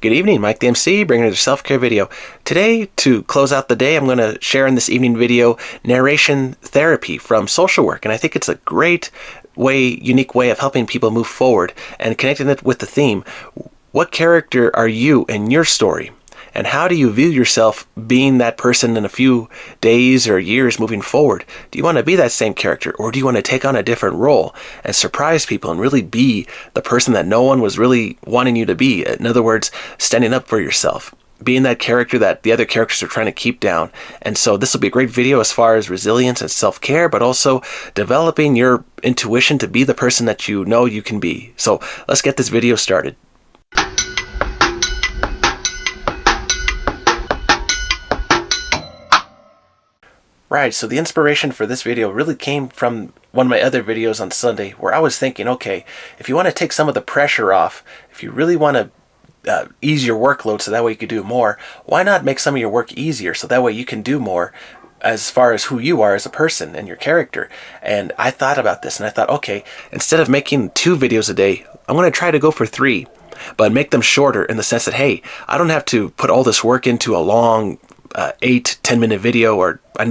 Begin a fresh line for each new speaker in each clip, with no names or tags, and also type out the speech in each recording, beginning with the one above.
Good evening, Mike the MC, bringing you a self-care video. Today, to close out the day, I'm going to share in this evening video narration therapy from social work. And I think it's a great unique way of helping people move forward and connecting it with the theme. What character are you in your story? And how do you view yourself being that person in a few days or years moving forward? Do you want to be that same character, or do you want to take on a different role and surprise people and really be the person that no one was really wanting you to be? In other words, standing up for yourself, being that character that the other characters are trying to keep down. And so this will be a great video as far as resilience and self-care, but also developing your intuition to be the person that you know you can be. So let's get this video started. Right, so the inspiration for this video really came from one of my other videos on Sunday, where I was thinking, okay, if you want to take some of the pressure off, if you really want to ease your workload so that way you can do more, why not make some of your work easier so that way you can do more as far as who you are as a person and your character? And I thought about this and I thought, okay, instead of making 2 videos a day, I'm going to try to go for 3, but make them shorter in the sense that, hey, I don't have to put all this work into a long 8-10 minute video, or I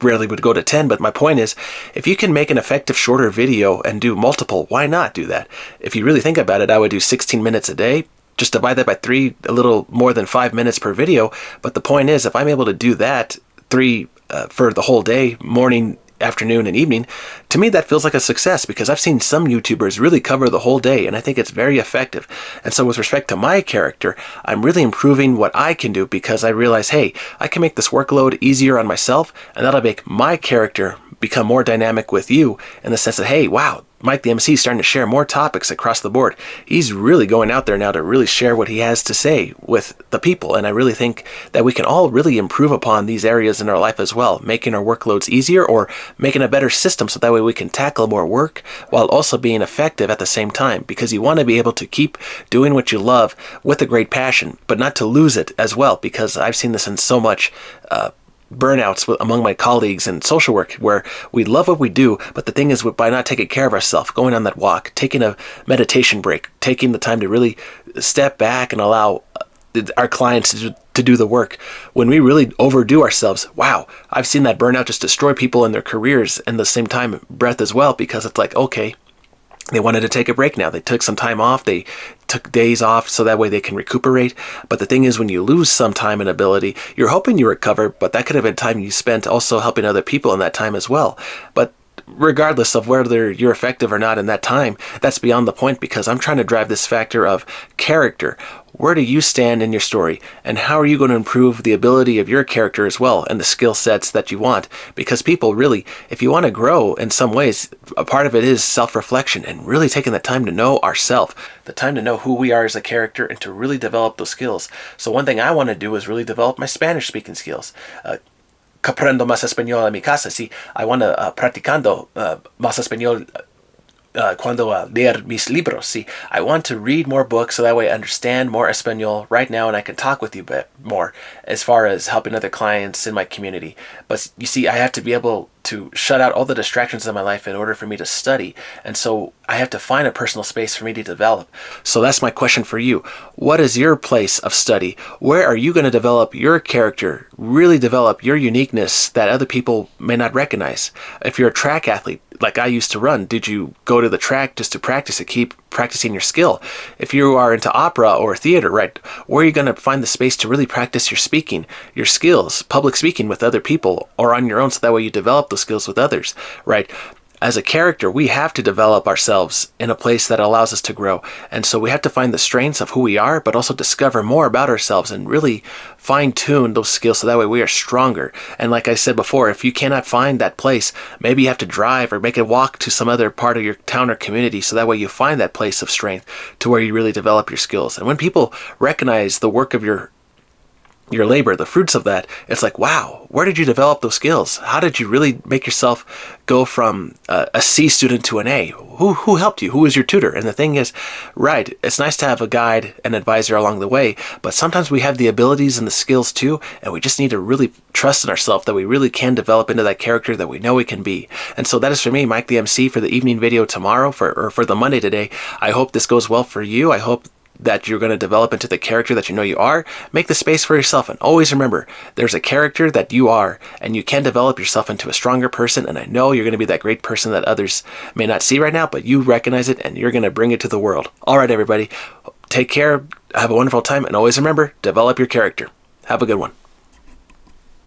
rarely would go to 10, but my point is, if you can make an effective shorter video and do multiple, why not do that? If you really think about it, I would do 16 minutes a day, just divide that by 3, a little more than 5 minutes per video. But the point is, if I'm able to do that 3 for the whole day, morning, afternoon, and evening, to me that feels like a success, because I've seen some YouTubers really cover the whole day, and I think it's very effective. And so with respect to my character, I'm really improving what I can do, because I realize, hey, I can make this workload easier on myself, and that'll make my character become more dynamic with you, in the sense that, hey, wow, Mike the MC is starting to share more topics across the board. He's really going out there now to really share what he has to say with the people. And I really think that we can all really improve upon these areas in our life as well, making our workloads easier or making a better system so that way we can tackle more work while also being effective at the same time. Because you want to be able to keep doing what you love with a great passion, but not to lose it as well, because I've seen this in so much burnouts among my colleagues in social work, where we love what we do, but the thing is, by not taking care of ourselves, going on that walk, taking a meditation break, taking the time to really step back and allow our clients to do the work, when we really overdo ourselves, wow, I've seen that burnout just destroy people in their careers and the same time breath as well, because it's like, okay, they wanted to take a break now. They took some time off. They took days off so that way they can recuperate. But the thing is, when you lose some time and ability, you're hoping you recover, but that could have been time you spent also helping other people in that time as well. But regardless of whether you're effective or not in that time, that's beyond the point, because I'm trying to drive this factor of character. Where do you stand in your story, and how are you going to improve the ability of your character as well, and the skill sets that you want? Because people really, if you want to grow in some ways, a part of it is self-reflection and really taking the time to know ourselves, the time to know who we are as a character, and to really develop those skills. So one thing I want to do is really develop my Spanish speaking skills. Aprendo más español en mi casa. Sí, I want to practicando más español cuando leer mis libros. Sí, I want to read more books so that way I understand more Espanol right now, and I can talk with you more as far as helping other clients in my community. But you see, I have to be able to shut out all the distractions in my life in order for me to study. And so I have to find a personal space for me to develop. So that's my question for you. What is your place of study? Where are you going to develop your character, really develop your uniqueness that other people may not recognize? If you're a track athlete, like I used to run, did you go to the track just to practice, to keep practicing your skill? If you are into opera or theater, right, where are you going to find the space to really practice your speaking, your skills, public speaking with other people or on your own, so that way you develop those skills with others, right? As a character, we have to develop ourselves in a place that allows us to grow. And so we have to find the strengths of who we are, but also discover more about ourselves and really fine-tune those skills so that way we are stronger. And like I said before, if you cannot find that place, maybe you have to drive or make a walk to some other part of your town or community, so that way you find that place of strength to where you really develop your skills. And when people recognize the work of your labor, the fruits of that, it's like, wow, where did you develop those skills? How did you really make yourself go from a C student to an A? Who helped you? Who was your tutor? And the thing is, right, it's nice to have a guide and advisor along the way, but sometimes we have the abilities and the skills too, and we just need to really trust in ourselves that we really can develop into that character that we know we can be. And so that is for me, Mike the MC, for the evening video tomorrow, for the Monday today. I hope this goes well for you. I hope that you're going to develop into the character that you know you are, make the space for yourself. And always remember, there's a character that you are, and you can develop yourself into a stronger person. And I know you're going to be that great person that others may not see right now, but you recognize it and you're going to bring it to the world. All right, everybody, take care, have a wonderful time, and always remember, develop your character. Have a good one.